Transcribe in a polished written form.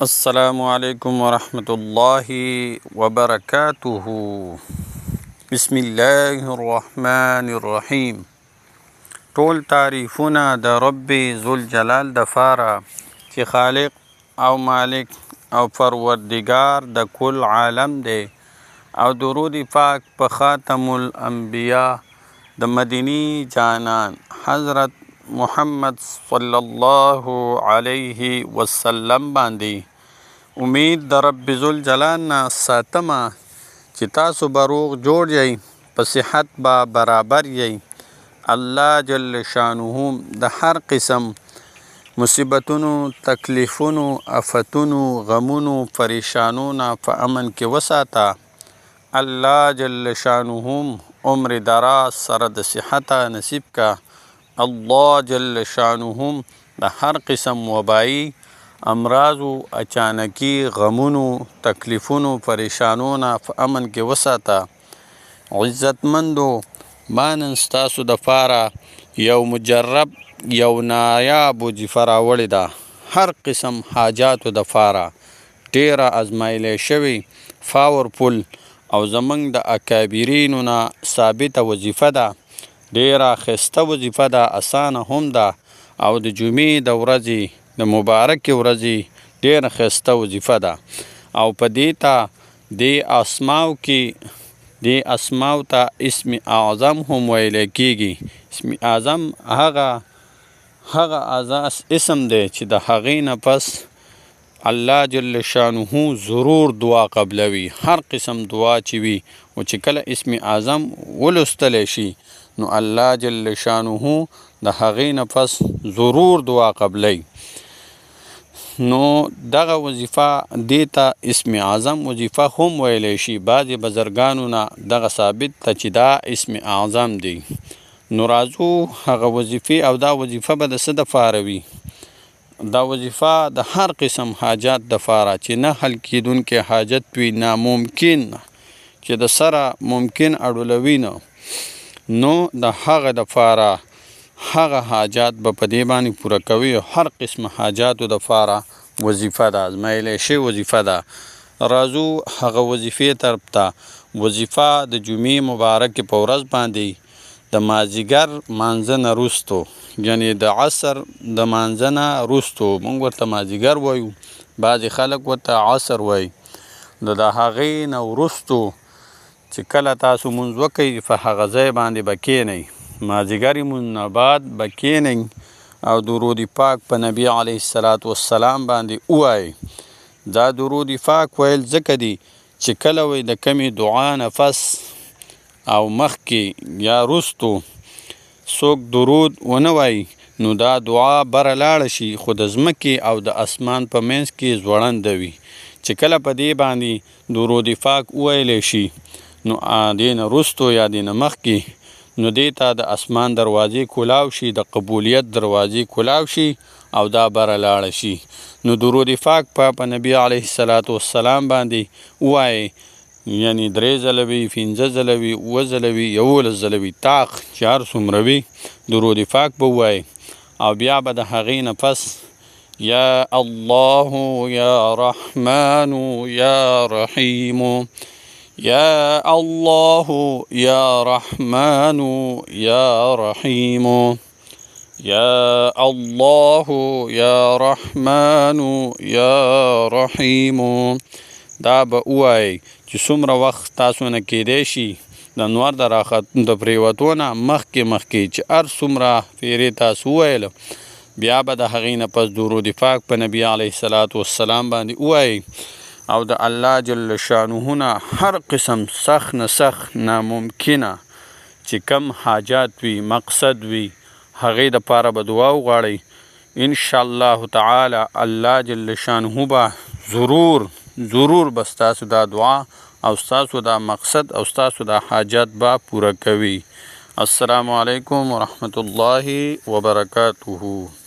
السلام علیکم ورحمۃ اللہ وبرکاتہ. بسم الله الرحمن الرحیم. ټول تعریفونه د رب ذوالجلال د فاره چې خالق او مالک او پروردگار د کل عالم دی، او درود پاک په خاتم الانبیاء د مدینی جانان حضرت محمد صلی الله علیه وسلم باندې. امید د رب ذوالجلال نه ساتمه چې تاسو به روغ جوړ یئ، په صحت به برابر یئ. الله جل شانه د هر قسم مصیبتونو، تکلیفونو، آفتونو، غمونو، پریشانونو په امن کې وساته. الله جل شانه عمر دراز سره د صحت نصیب کا. الله جل شانه د هر قسم وبایي امراضو، اچانکی غمونو، تکلیفونو، پریشانونو په امن کې وساته. عزتمندو مانن ستاسو د پاره یو مجرب یو نایاب وظیفه راوړې ده، هر قسم حاجاتو د پاره ډیره ازمایلی شوې پاورفل او زمونږ د اکابرینو نه ثابته وظیفه ده. ډیره ښایسته وظیفه ده، اسانه هم ده، او د جمعې د ورځې د مبارکې ورځې ډیره ښایسته وظیفه ده. او په دې ته دې اسماو کې دې اسماو ته اسم اعظم هم ویلی کیږي. اسم اعظم هغه اسم دی چې د هغې نه پس الله جل شانه ضرور دعا قبلوي. هر قسم دعا چې وي او چې کله اسم اعظم ولوستلی شي نو الله جل شانه د هغې نه پس ضرور دعا قبلی. نو دغه وظیفه دې ته اسم اعظم وظیفه هم ویلی شي. بعضې بزرګانو نه دغه ثابت ته چې دا اسم اعظم دی. نو راځو هغه وظیفې، او دا وظیفه به د څه دپاره وي؟ دا وظیفه د هر قسم حاجات دپاره چې نه حل کیدونکی حاجت وي، ناممکن چې د سره ممکن اړولوي نه، نو د هغه دپاره هغه حاجات به په دې باندې پوره کوي. هر قسم حاجاتو دپاره وظیفه ده، ازمایلی شوې وظیفه ده. راځو هغه وظیفې طرف ته. وظیفه د جمعې مبارکې په ورځ باندې د مازدیګر مانځه نه وروستو، یعنې د عصر د مانځه نه وروستو، موږ ورته مازدیګر وایو، بعضې خلک ورته عصر وایي. د هغې نه وروستو چې کله تاسو مونځ وکئ په هغه ځای باندې به کښېنئ، مازدیګر لمونځ نه بعد به کښېنئ او درود پاک په نبي علیه السلام باندې ووایئ. دا درود پاک ویل ځکه دي چې کله وی د کمې دعا نه پس او مخکې یا وروستو څوک درود ونه وایي نو دا دعا بره لاړه شي، خو د ځمکې او د اسمان په منځ کې ځوړنده وي. چې کله په دې باندې درود پاک وویلی شي نو دې نه وروستو یا دې نه مخکې نو دې ته د اسمان دروازې کولاو شي، د قبولیت دروازې کولاو شي او دا بره لاړه شي. نو درود پاک په نبي علیه السلام باندې ووایئ، یعنې 3 ځله وي، 5 ځله وي، 7 ځله وي، 11 ځله وي، طاق چې هر څومره وي درود پاک به ووایئ. او بیا به د هغې نه پس یا الله یا رحمن یا رحیم، یا الله یا رحمن یا رحیم، یا الله یا رحمن یا رحیم. دا به ووایئ چې څومره وخت تاسو نه کیدی شي د انوار د پرېوتو نه مخکې چې هر څومره پیرې تاسو وویله، بیا به د هغې نه پس درود پاک په نبي علیه السلام باندې ووایئ. او د الله جل شانه نه هر قسم سخت نه سخت ناممکنه چې کم حاجات وي، مقصد وي، هغې دپاره به دعا وغواړئ. انشاءالله تعالی الله جل شانه به ضرور به ستاسو دا دعا او ستاسو دا مقصد او ستاسو دا حاجات به پوره کوي. السلام علیکم ورحمت الله وبرکاته.